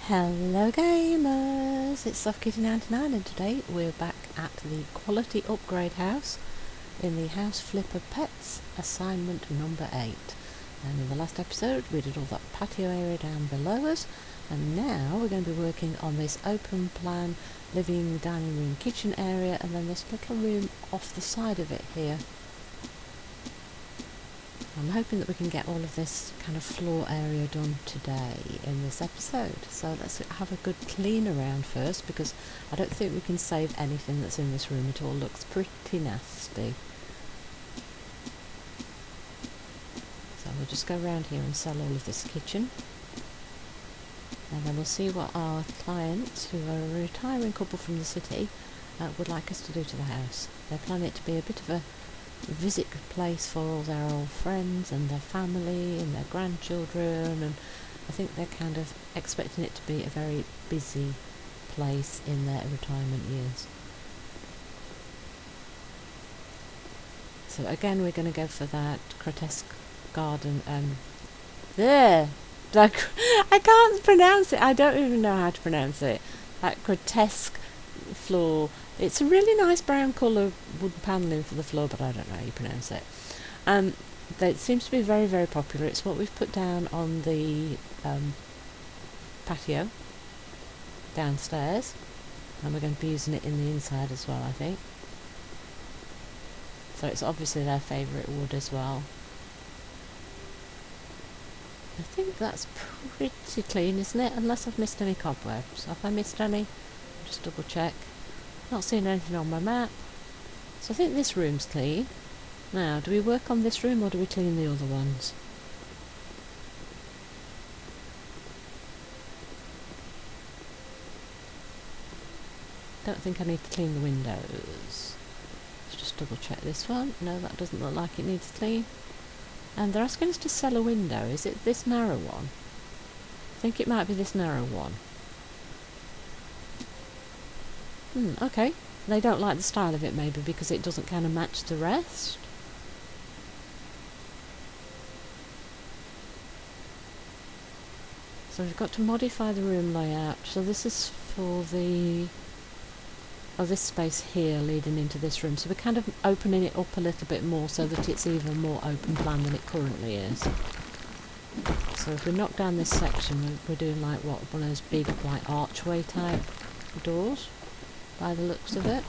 Hello gamers, it's SoftKitty99 and today we're back at the Quality Upgrade House in the House Flipper Pets assignment number 8. And in the last episode we did all that patio area down below us, and now we're going to be working on this open plan living, dining room, kitchen area, and then this little room off the side of it here. I'm hoping that we can get all of this kind of floor area done today in this episode. So let's have a good clean around first, because I don't think we can save anything that's in this room. It all looks pretty nasty. So we'll just go around here and sell all of this kitchen. And then we'll see what our clients, who are a retiring couple from the city, would like us to do to the house. They plan it to be a bit of a visit place for all their old friends and their family and their grandchildren, and I think they're kind of expecting it to be a very busy place in their retirement years. So again we're going to go for that grotesque garden. There! I can't pronounce it, I don't even know how to pronounce it. That grotesque floor. It's a really nice brown colour wood panelling for the floor, but I don't know how you pronounce it. It seems to be very, very popular. It's what we've put down on the patio downstairs, and we're going to be using it in the inside as well, I think. So it's obviously their favourite wood as well. I think that's pretty clean, isn't it? Unless I've missed any cobwebs. Have I missed any? Just double check. Not seeing anything on my map. So I think this room's clean. Now, do we work on this room or do we clean the other ones? Don't think I need to clean the windows. Let's just double check this one. No, that doesn't look like it needs clean. And they're asking us to sell a window. Is it this narrow one? I think it might be this narrow one. Okay. They don't like the style of it, maybe because it doesn't kind of match the rest. So we've got to modify the room layout. So this is for the this space here leading into this room. So we're kind of opening it up a little bit more so that it's even more open plan than it currently is. So if we knock down this section, we're doing like one of those big like archway type doors, by the looks of it.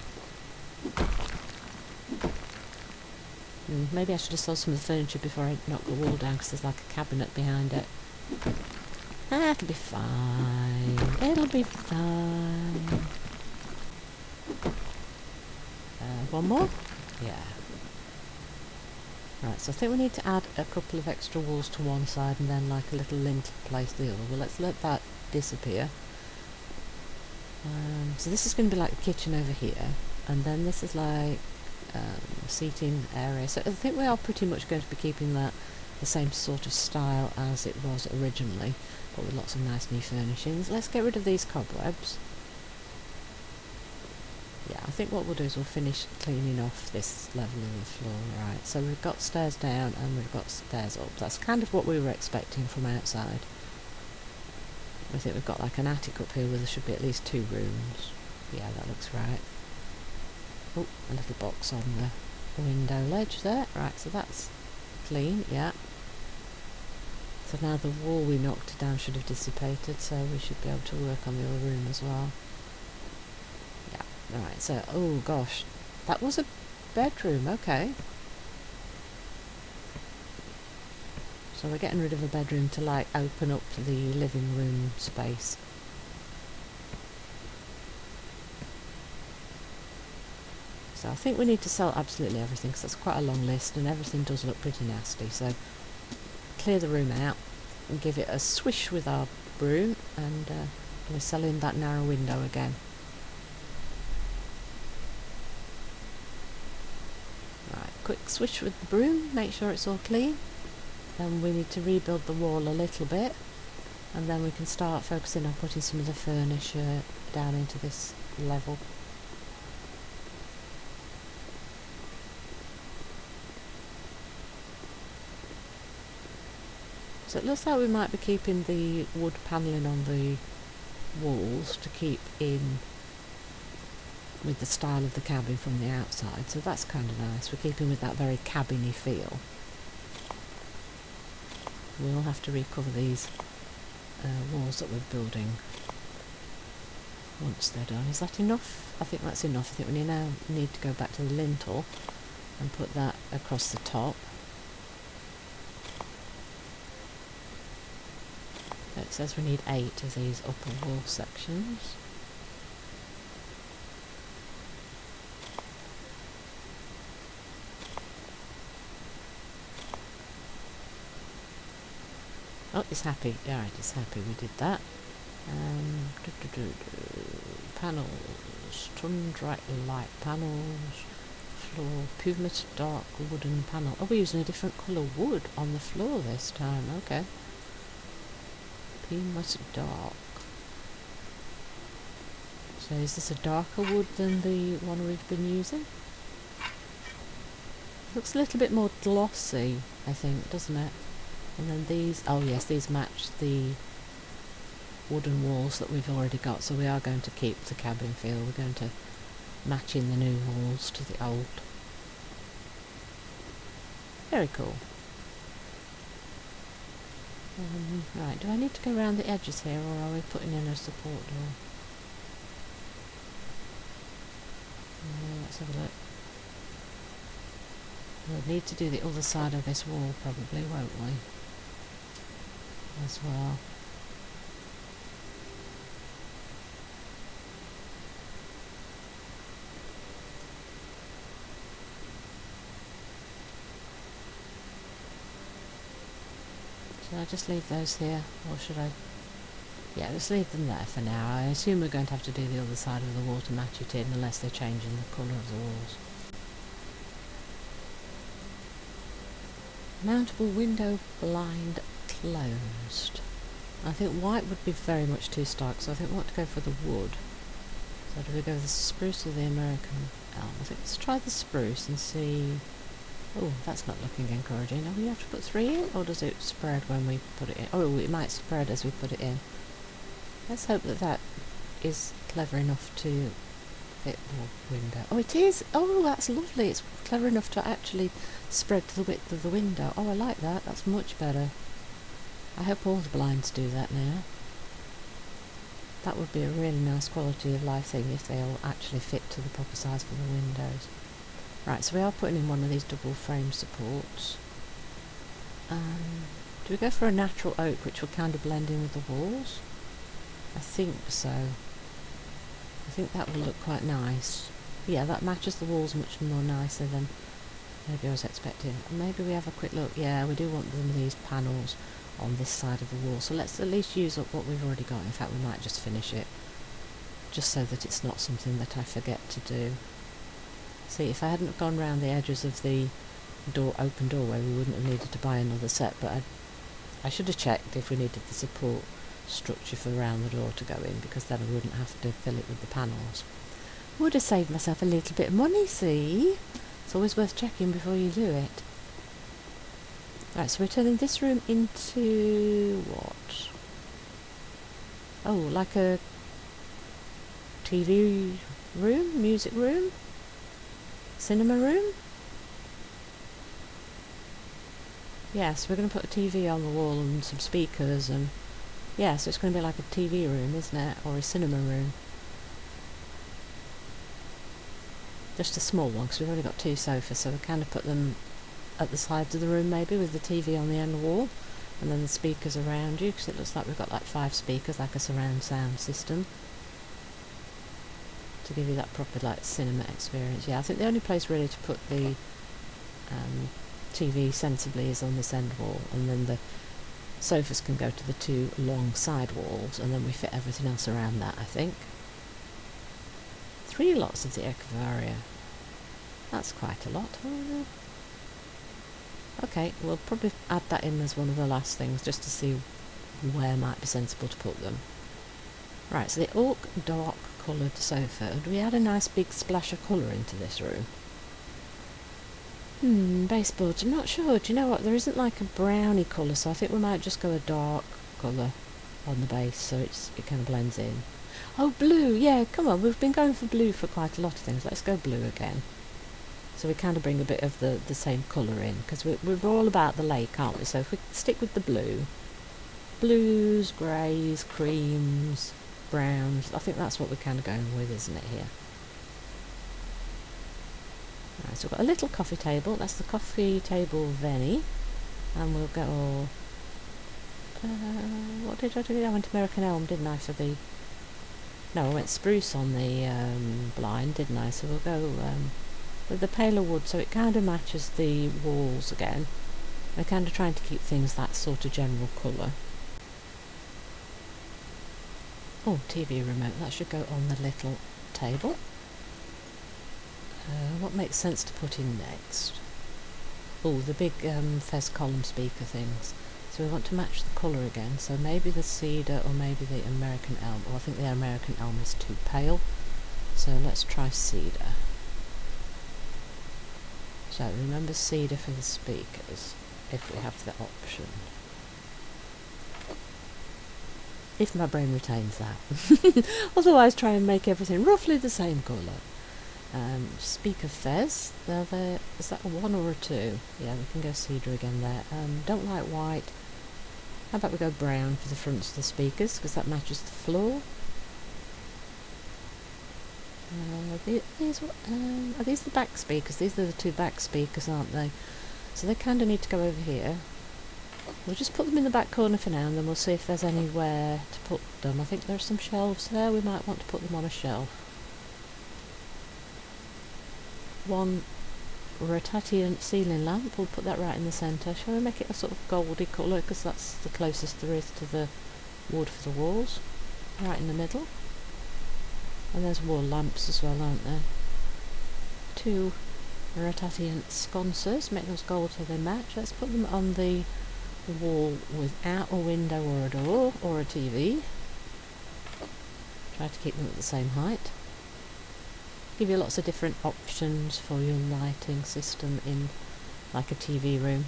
Maybe I should have sold some of the furniture before I knock the wall down, because there's like a cabinet behind it. That'll be fine. It'll be fine. One more? Yeah. Right, so I think we need to add a couple of extra walls to one side and then like a little lintel place the other. Well, let's let that disappear. So this is going to be like the kitchen over here, and then this is like seating area. So I think we are pretty much going to be keeping that the same sort of style as it was originally, but with lots of nice new furnishings. Let's get rid of these cobwebs. Yeah, I think what we'll do is we'll finish cleaning off this level of the floor. Right, so we've got stairs down and we've got stairs up. That's kind of what we were expecting from outside. I think we've got like an attic up here where there should be at least 2 rooms. Yeah, that looks right. Oh, a little box on the window ledge there. Right, so that's clean, yeah. So now the wall we knocked down should have dissipated, so we should be able to work on the other room as well. Yeah, right, so, oh gosh, that was a bedroom, okay. So we're getting rid of a bedroom to like open up the living room space. So I think we need to sell absolutely everything, because that's quite a long list and everything does look pretty nasty. So clear the room out and give it a swish with our broom, and we're selling that narrow window again. Right, quick swish with the broom, make sure it's all clean. Then we need to rebuild the wall a little bit, and then we can start focusing on putting some of the furniture down into this level. So it looks like we might be keeping the wood panelling on the walls to keep in with the style of the cabin from the outside, so that's kind of nice. We're keeping with that very cabiny feel. We'll have to recover these walls that we're building once they're done. Is that enough? I think that's enough. I think we now need to go back to the lintel and put that across the top. It says we need 8 of these upper wall sections. Oh, it's happy. Alright, it's happy we did that. Panels, tundrite light panels, floor, pumice dark wooden panel. Oh, we're using a different colour wood on the floor this time. Okay. Pumice dark. So is this a darker wood than the one we've been using? Looks a little bit more glossy, I think, doesn't it? And then these, oh yes, these match the wooden walls that we've already got, so we are going to keep the cabin feel. We're going to match in the new walls to the old. Very cool. Right, do I need to go around the edges here, or are we putting in a support door? Let's have a look. We'll need to do the other side of this wall probably, won't we? As well. Should I just leave those here, or should I? Yeah, just leave them there for now. I assume we're going to have to do the other side of the wall to match it in, unless they're changing the colour of the walls. Mountable window blind closed. I think white would be very much too stark, so I think we want to go for the wood. So do we go with the spruce or the American elm? I think let's try the spruce and see. Oh, that's not looking encouraging. Oh, we have to put 3 in, or does it spread when we put it in? Oh, it might spread as we put it in. Let's hope that that is clever enough to fit the window. Oh, it is! Oh, that's lovely. It's clever enough to actually spread to the width of the window. Oh, I like that. That's much better. I hope all the blinds do that now. That would be a really nice quality of life thing if they all actually fit to the proper size for the windows. Right, so we are putting in one of these double frame supports. Do we go for a natural oak which will kind of blend in with the walls? I think so. I think that will look quite nice. Yeah, that matches the walls much more nicer than maybe I was expecting. Maybe we have a quick look. Yeah, we do want them these panels on this side of the wall, so let's at least use up what we've already got. In fact, we might just finish it, just so that it's not something that I forget to do. See, if I hadn't gone round the edges of the open doorway, we wouldn't have needed to buy another set, but I should have checked if we needed the support structure for around the door to go in, because then I wouldn't have to fill it with the panels. Would have saved myself a little bit of money, see? It's always worth checking before you do it. Right, so we're turning this room into what? Oh, like a TV room? Music room? Cinema room? Yes, we're going to put a TV on the wall and some speakers, and yeah, so it's going to be like a TV room, isn't it? Or a cinema room. Just a small one, because we've only got 2 sofas, so we kind of put them at the sides of the room maybe, with the TV on the end wall, and then the speakers around you, because it looks like we've got like 5 speakers, like a surround sound system, to give you that proper like cinema experience. Yeah, I think the only place really to put the TV sensibly is on this end wall, and then the sofas can go to the 2 long side walls, and then we fit everything else around that, I think. 3 lots of the Echeveria. That's quite a lot. Oh, okay, we'll probably add that in as one of the last things, just to see where might be sensible to put them. Right, so the oak dark coloured sofa. Do we add a nice big splash of colour into this room? Baseboards, I'm not sure. Do you know what? There isn't like a browny colour, so I think we might just go a dark colour. on the base, so it kind of blends in. Oh, blue! Yeah, come on, we've been going for blue for quite a lot of things. Let's go blue again. So we kind of bring a bit of the same colour in, because we're all about the lake, aren't we? So if we stick with the blue, blues, greys, creams, browns, I think that's what we're kind of going with, isn't it, here? Right, so we've got a little coffee table. That's the coffee table Venny. And we'll go... what did I do? I went American elm, didn't I, for the... No, I went spruce on the blind, didn't I? So we'll go with the paler wood, so it kind of matches the walls again. We're kind of trying to keep things that sort of general colour. Oh, TV remote, that should go on the little table. What makes sense to put in next? Oh, the big Fez column speaker things. So we want to match the colour again, so maybe the cedar or maybe the American elm. Oh, I think the American elm is too pale, so let's try cedar. So remember cedar for the speakers, if we have the option. If my brain retains that. Otherwise try and make everything roughly the same colour. Speaker Fez, is that a 1 or a 2? Yeah, we can go cedar again there. Don't like white. How about we go brown for the fronts of the speakers, because that matches the floor. Are these the back speakers? These are the 2 back speakers, aren't they? So they kind of need to go over here. We'll just put them in the back corner for now, and then we'll see if there's anywhere to put them. I think there's some shelves there. We might want to put them on a shelf. One rotation ceiling lamp, we'll put that right in the centre. Shall we make it a sort of goldy colour, because that's the closest there is to the wood for the walls. Right in the middle. And there's wall lamps as well, aren't there? 2 rotation sconces, make those gold so they match. Let's put them on the wall without a window or a door or a TV. Try to keep them at the same height. Give you lots of different options for your lighting system in like a TV room.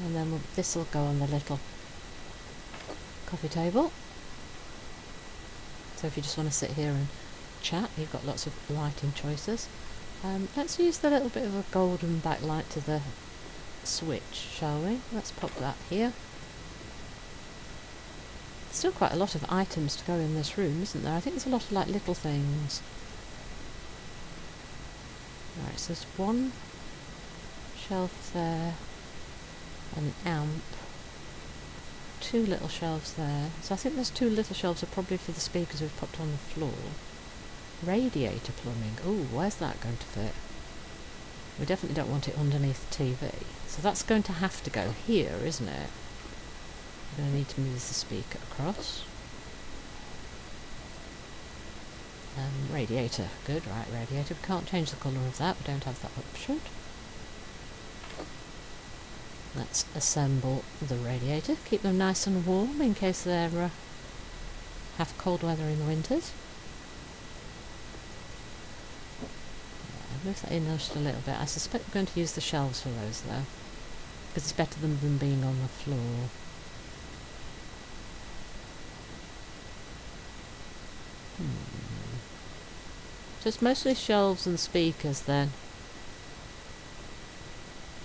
And then this will go on the little coffee table. So if you just want to sit here and chat, you've got lots of lighting choices. Let's use the little bit of a golden backlight to the switch, shall we? Let's pop that here. Still quite a lot of items to go in this room, isn't there? I think there's a lot of like little things. Right, so there's 1 shelf there, an amp, 2 little shelves there. So I think there's 2 little shelves are probably for the speakers we've popped on the floor. Radiator plumbing. Oh, where's that going to fit? We definitely don't want it underneath the TV. So that's going to have to go here, isn't it? We're going to need to move the speaker across. Radiator. Good, right, radiator. We can't change the colour of that. We don't have that option. Let's assemble the radiator. Keep them nice and warm in case they have cold weather in the winters. Yeah, move that in just a little bit. I suspect we're going to use the shelves for those though, because it's better than them being on the floor. So it's mostly shelves and speakers then.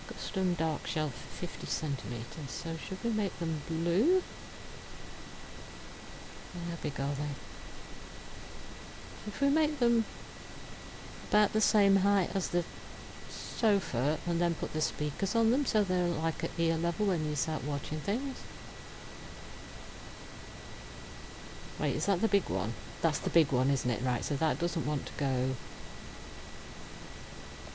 Custom dark shelf 50 centimetres. So should we make them blue? How big are they? If we make them about the same height as the sofa and then put the speakers on them so they're like at ear level when you start watching things. Wait, is that the big one? That's the big one, isn't it? Right, so that doesn't want to go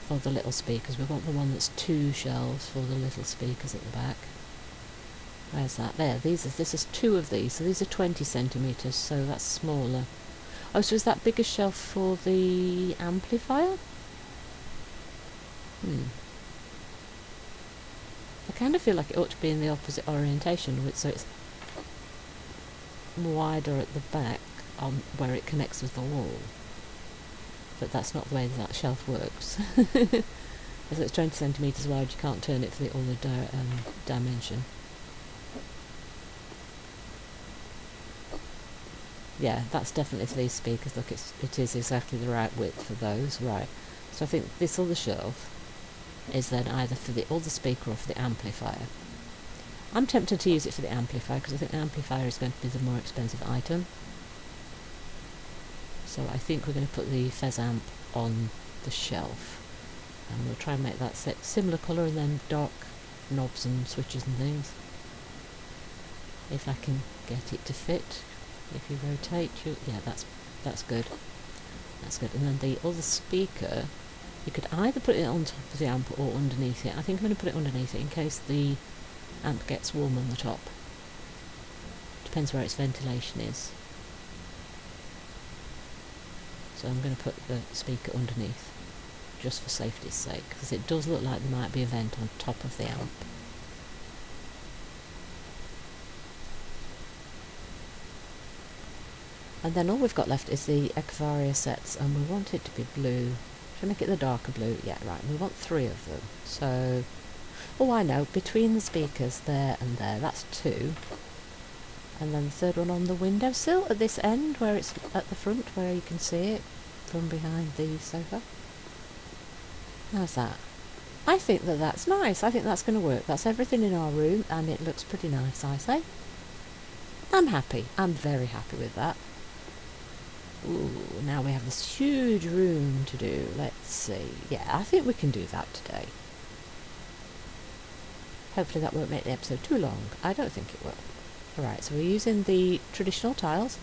for the little speakers. We want the one that's 2 shelves for the little speakers at the back. Where's that? There, this is 2 of these, so these are 20 centimetres, so that's smaller. Oh, so is that bigger shelf for the amplifier? I kind of feel like it ought to be in the opposite orientation, so it's wider at the back on where it connects with the wall. But that's not the way that shelf works. As it's 20 centimetres wide, you can't turn it for the other dimension. Yeah, that's definitely for these speakers. Look, it is exactly the right width for those. Right. So I think this other shelf is then either for the other speaker or for the amplifier. I'm tempted to use it for the amplifier because I think the amplifier is going to be the more expensive item. So I think we're going to put the Fez amp on the shelf. And we'll try and make that similar colour and then dark knobs and switches and things. If I can get it to fit. If you rotate, yeah, that's good. That's good. And then the other speaker, you could either put it on top of the amp or underneath it. I think I'm going to put it underneath it in case the amp gets warm on the top. Depends where its ventilation is. So I'm going to put the speaker underneath, just for safety's sake, because it does look like there might be a vent on top of the amp. And then all we've got left is the Echevarria sets, and we want it to be blue. Should I make it the darker blue? Yeah, right, we want 3 of them. So, oh I know, between the speakers there and there, that's 2. And then the third one on the windowsill at this end, where it's at the front, where you can see it from behind the sofa. How's that? I think that that's nice. I think that's going to work. That's everything in our room, and it looks pretty nice, I say. I'm happy. I'm very happy with that. Ooh, now we have this huge room to do. Let's see. Yeah, I think we can do that today. Hopefully that won't make the episode too long. I don't think it will. Alright, so we're using the traditional tiles.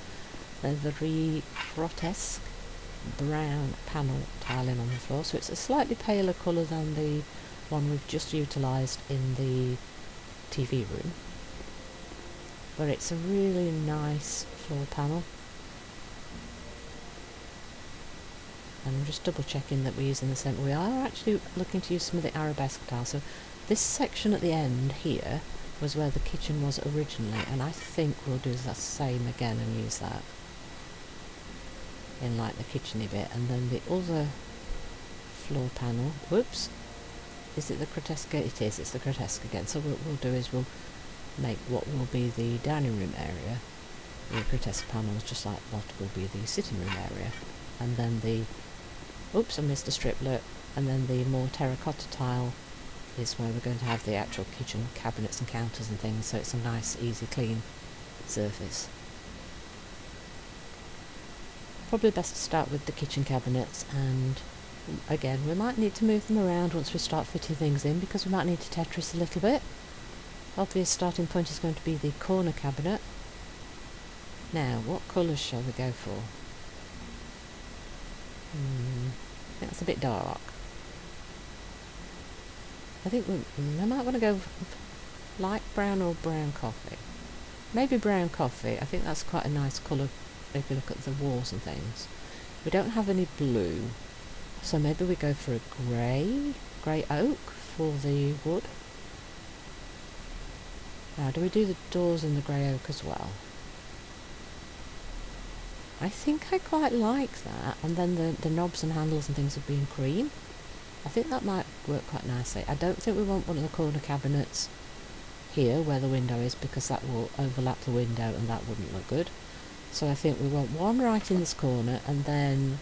They're the very grotesque brown panel tiling on the floor. So it's a slightly paler colour than the one we've just utilised in the TV room. But it's a really nice floor panel. And I'm just double checking that we're using the same. We are actually looking to use some of the arabesque tile. So this section at the end here was where the kitchen was originally, and I think we'll do the same again and use that in like the kitcheny bit. And then the other floor panel, whoops, is it the grotesque? It is, it's the grotesque again. So what we'll do is we'll make what will be the dining room area, the grotesque panels, just like what will be the sitting room area. And then the, oops, I missed a striplet, and then the more terracotta tile is where we're going to have the actual kitchen cabinets and counters and things, so it's a nice, easy, clean surface. Probably best to start with the kitchen cabinets, and again we might need to move them around once we start fitting things in, because we might need to Tetris a little bit. Obvious starting point is going to be the corner cabinet. Now, what colours shall we go for? I think that's a bit dark. I think I might want to go light brown or brown coffee. Maybe brown coffee. I think that's quite a nice colour if you look at the walls and things. We don't have any blue, so maybe we go for a grey oak for the wood. Now, do we do the doors in the grey oak as well? I think I quite like that, and then the knobs and handles and things would be in cream. I think that might work quite nicely. I don't think we want one of the corner cabinets here where the window is, because that will overlap the window and that wouldn't look good. So I think we want one right in this corner, and then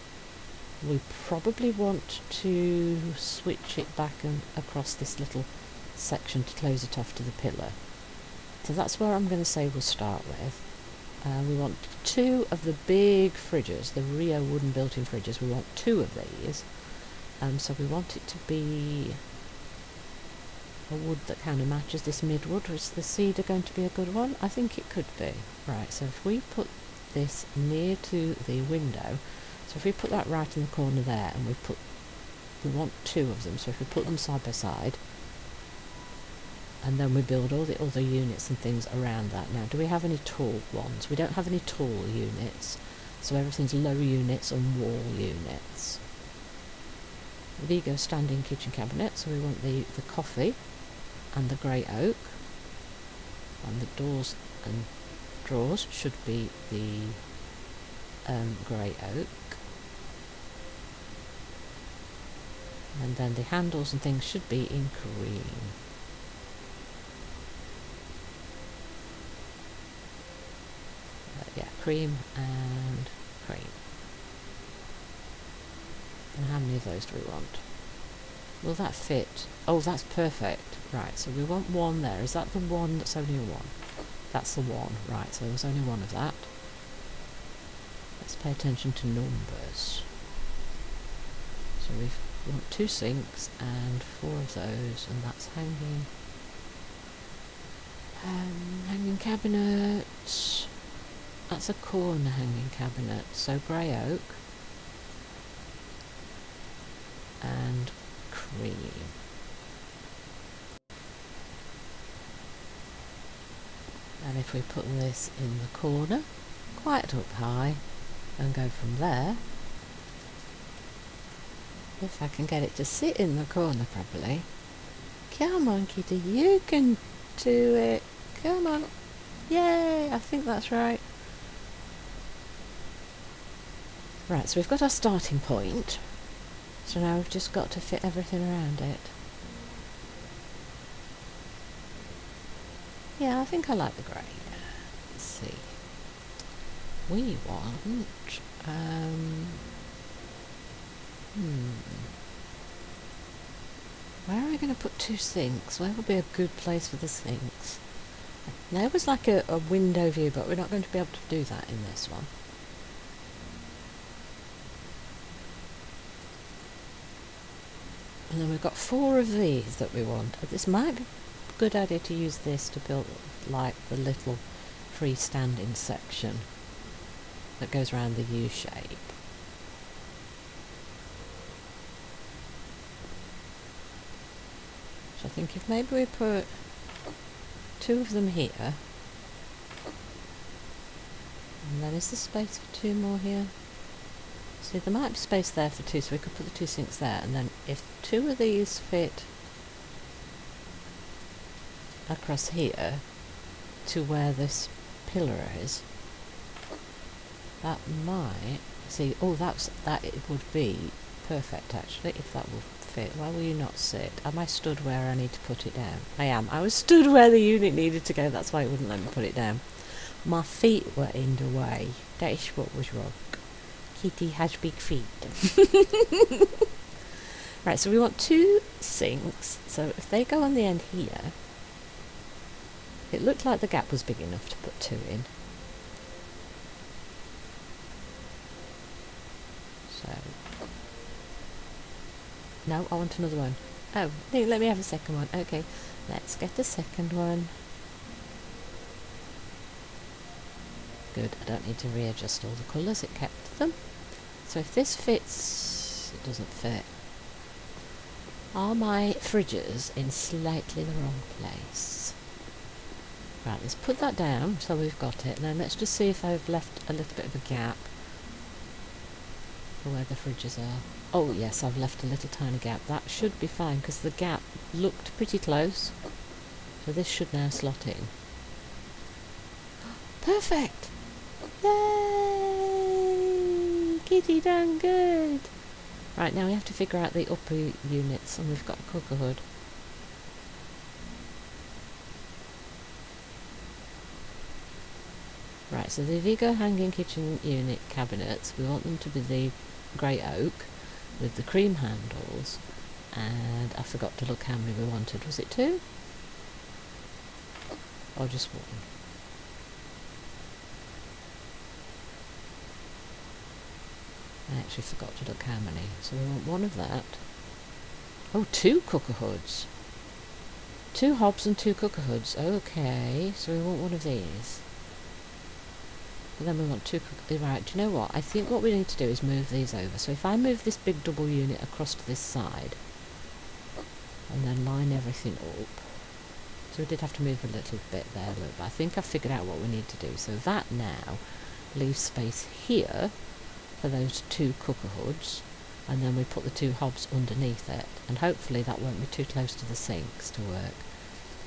we probably want to switch it back and across this little section to close it off to the pillar. So that's where I'm going to say we'll start with. We want 2 of the big fridges, the Rio wooden built-in fridges. We want 2 of these. So we want it to be a wood that kind of matches this midwood. Is the cedar going to be a good one? I think it could be. Right, so if we put this near to the window, so if we put that right in the corner there, and we want 2 of them, so if we put them side by side, and then we build all the other units and things around that. Now, do we have any tall ones? We don't have any tall units, so everything's low units and wall units. Vigo standing kitchen cabinet, so we want the coffee and the grey oak, and the doors and drawers should be the grey oak, and then the handles and things should be in cream. Yeah, cream and cream. And how many of those do we want? Will that fit? Oh, that's perfect. Right, so we want one there. Is that the one that's only a one? That's the one. Right, so there's only one of that. Let's pay attention to numbers. So we want 2 sinks and 4 of those, and that's hanging. Hanging cabinets. That's a corner hanging cabinet. So grey oak and cream. And if we put this in the corner, quite up high, and go from there, if I can get it to sit in the corner properly. Come on, kitty, you can do it. Come on. Yay, I think that's right. Right, so we've got our starting point. So now we've just got to fit everything around it. Yeah, I think I like the grey. Let's see. We want... Where are we going to put 2 sinks? Where would be a good place for the sinks? There was like a window view, but we're not going to be able to do that in this one. And then we've got 4 of these that we want. This might be a good idea to use this to build like the little freestanding section that goes around the U shape. So I think if maybe we put 2 of them here, and then is there space for 2 more here? See, there might be space there for 2, so we could put the 2 sinks there, and then if 2 of these fit across here to where this pillar is, that might... See, oh, that it would be perfect actually, if that would fit. Why will you not sit? Am I stood where I need to put it down? I am. I was stood where the unit needed to go, that's why it wouldn't let me put it down. My feet were in the way. That is what was wrong. Kitty has big feet. Right, so we want 2 sinks, so if they go on the end here, it looked like the gap was big enough to put 2 in. So, no, I want another one. Oh, no, let me have a second one. Okay, let's get the second one. Good, I don't need to readjust all the colours, it kept them. So if this fits, it doesn't fit. Are my fridges in slightly the wrong place? Right, let's put that down so we've got it. Now let's just see if I've left a little bit of a gap for where the fridges are. Oh yes, I've left a little tiny gap. That should be fine because the gap looked pretty close. So this should now slot in. Perfect! Yay! Kitty done good! Right, now we have to figure out the upper units, and we've got a cooker hood. Right, so the Vigo hanging kitchen unit cabinets, we want them to be the grey oak with the cream handles, and I forgot to look how many we wanted. Was it 2? Or just 1? I actually forgot to look how many. So we want 1 of that. Oh, 2 cooker hoods. 2 hobs and 2 cooker hoods. Okay, so we want 1 of these. And then we want 2 cooker... Right, do you know what? I think what we need to do is move these over. So if I move this big double unit across to this side, and then line everything up. So we did have to move a little bit there, but I think I've figured out what we need to do. So that now leaves space here for those 2 cooker hoods, and then we put the 2 hobs underneath it, and hopefully that won't be too close to the sinks to work.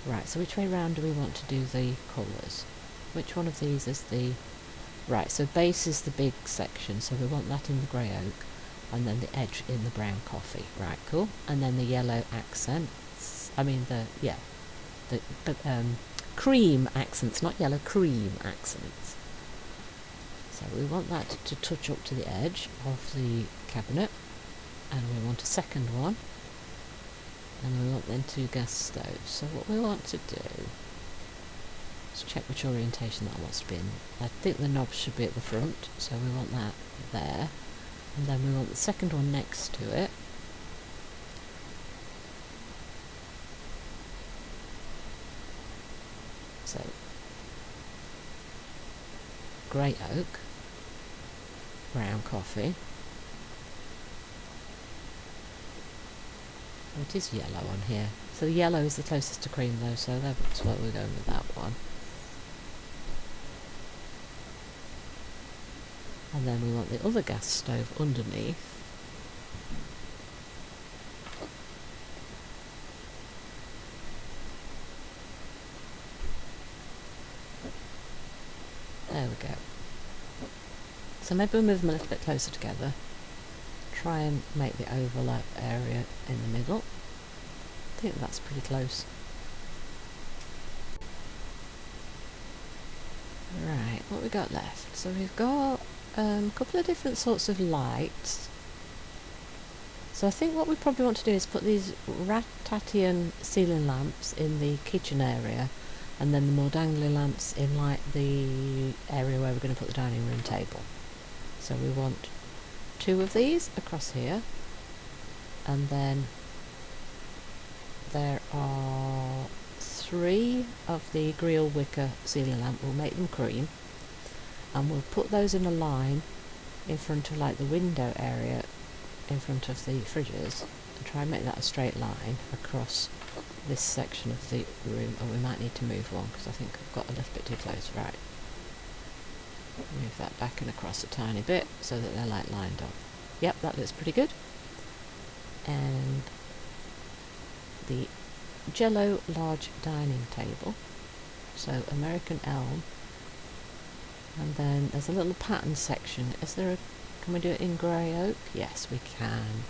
Right, so which way round do we want to do the colours? Which one of these is the... Right, so base is the big section, so we want that in the grey oak, and then the edge in the brown coffee. Right, cool. And then the yellow accents, I mean the cream accents, not yellow, cream accents. So we want that to touch up to the edge of the cabinet, and we want a second one, and we want then 2 gas stoves. So what we want to do is check which orientation that wants to be in. I think the knobs should be at the front, so we want that there, and then we want the second one next to it. So grey oak, brown coffee. Oh, it is yellow on here. So the yellow is the closest to cream though, so that's why we're going with that one. And then we want the other gas stove underneath. There we go. So maybe we'll move them a little bit closer together. Try and make the overlap area in the middle. I think that's pretty close. Right, what we got left? So we've got a couple of different sorts of lights. So I think what we probably want to do is put these Ratatian ceiling lamps in the kitchen area, and then the more dangly lamps in like the area where we're going to put the dining room table. So we want 2 of these across here, and then there are 3 of the grill wicker ceiling lamp. We'll make them cream, and we'll put those in a line in front of like the window area in front of the fridges, and try and make that a straight line across this section of the room. Or we might need to move one because I think I've got a little bit too close. Right, move that back and across a tiny bit so that they're like lined up. Yep, that looks pretty good. And the Jello large dining table, so American elm, and then there's a little pattern section. Can we do it in grey oak? Yes, we can.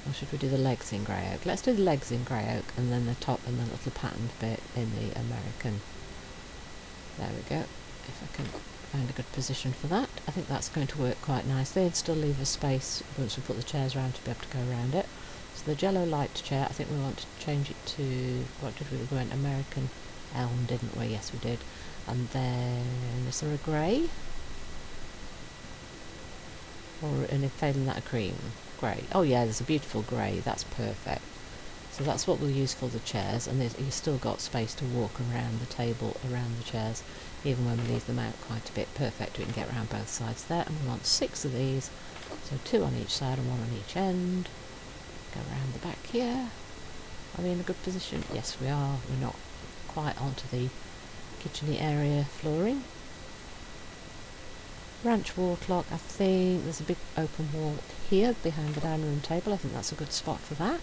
Or should we do the legs in grey oak? Let's do the legs in grey oak, and then the top and the little patterned bit in the American. There we go. If I can find a good position for that. I think that's going to work quite nicely and still leave a space once we put the chairs around to be able to go around it. So the Jello light chair, I think we want to change it to, what did we went American elm, didn't we? Yes, we did. And then is there a grey? Or and failing that a cream? Grey. Oh yeah, there's a beautiful grey. That's perfect. So that's what we'll use for the chairs, and you've still got space to walk around the table, around the chairs, even when we leave them out quite a bit. Perfect, we can get around both sides there, and we want 6 of these, so 2 on each side and 1 on each end. Go around the back here. Are we in a good position? Yes, we are. We're not quite onto the kitcheny area flooring. Ranch wall clock, I think there's a big open wall here behind the dining room table. I think that's a good spot for that.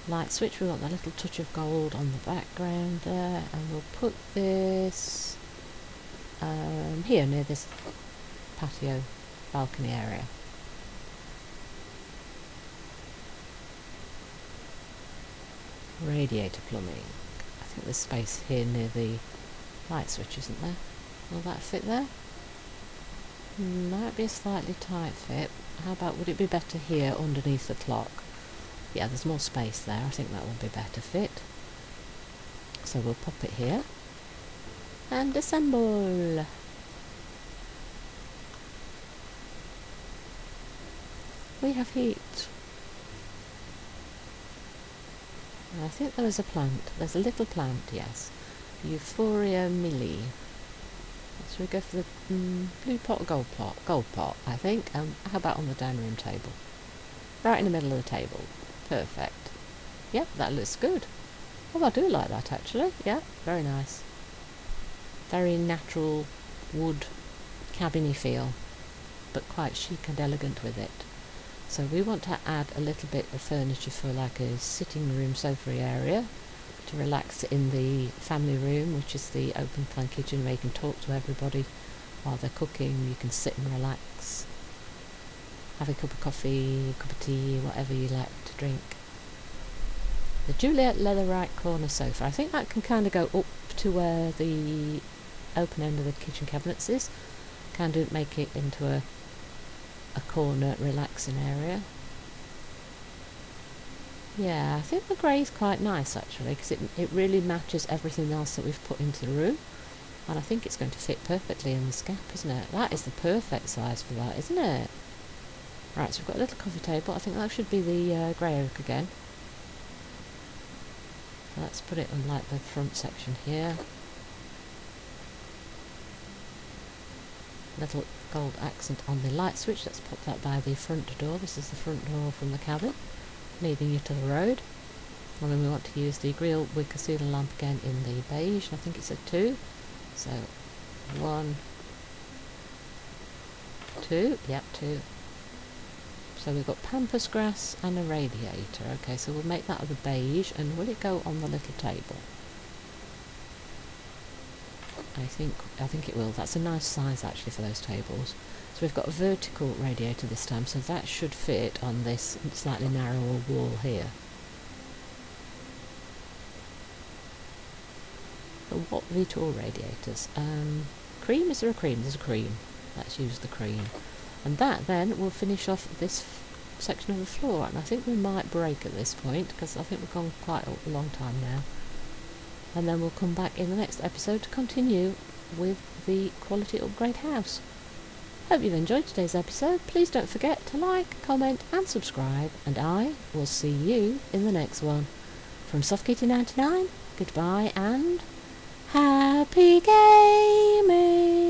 Light switch, we want that little touch of gold on the background there, and we'll put this here near this patio balcony area. Radiator plumbing. I think there's space here near the light switch, isn't there? Will that fit there? Might be a slightly tight fit. How about, would it be better here underneath the clock? Yeah, there's more space there. I think that will be better fit. So we'll pop it here and assemble. We have heat. I think there is a plant. There's a little plant, yes. Euphoria milli. So we go for the blue pot or gold pot? Gold pot, I think. How about on the dining room table? Right in the middle of the table. Perfect. Yep, that looks good. Oh, I do like that actually. Yeah, very nice. Very natural wood cabiny feel, but quite chic and elegant with it. So we want to add a little bit of furniture for like a sitting room sofa area to relax in the family room, which is the open plan kitchen where you can talk to everybody while they're cooking. You can sit and relax, have a cup of coffee, a cup of tea, whatever you like to drink. The Juliet Leatherite corner sofa. I think that can kind of go up to where the open end of the kitchen cabinets is. Kind of make it into a corner relaxing area. Yeah, I think the grey is quite nice actually, because it really matches everything else that we've put into the room. And I think it's going to fit perfectly in this gap, isn't it? That is the perfect size for that, isn't it? Right, so we've got a little coffee table. I think that should be the grey oak again. Let's put it on like the front section here. Little gold accent on the light switch. Let's pop that by the front door. This is the front door from the cabin, leading you to the road. And then we want to use the grill wicker ceiling lamp again in the beige. I think it's a 2. So 1, 2, yep, 2. So we've got pampas grass and a radiator. Okay, so we'll make that of the beige, and will it go on the little table? I think it will. That's a nice size actually for those tables. So we've got a vertical radiator this time, so that should fit on this slightly narrower wall here. So what Vitour radiators? Cream? Is there a cream? There's a cream. Let's use the cream. And that then will finish off this section of the floor. And I think we might break at this point, because I think we've gone quite a long time now. And then we'll come back in the next episode to continue with the quality upgrade house. Hope you've enjoyed today's episode. Please don't forget to like, comment and subscribe, and I will see you in the next one. From SoftKitty99, goodbye and happy gaming!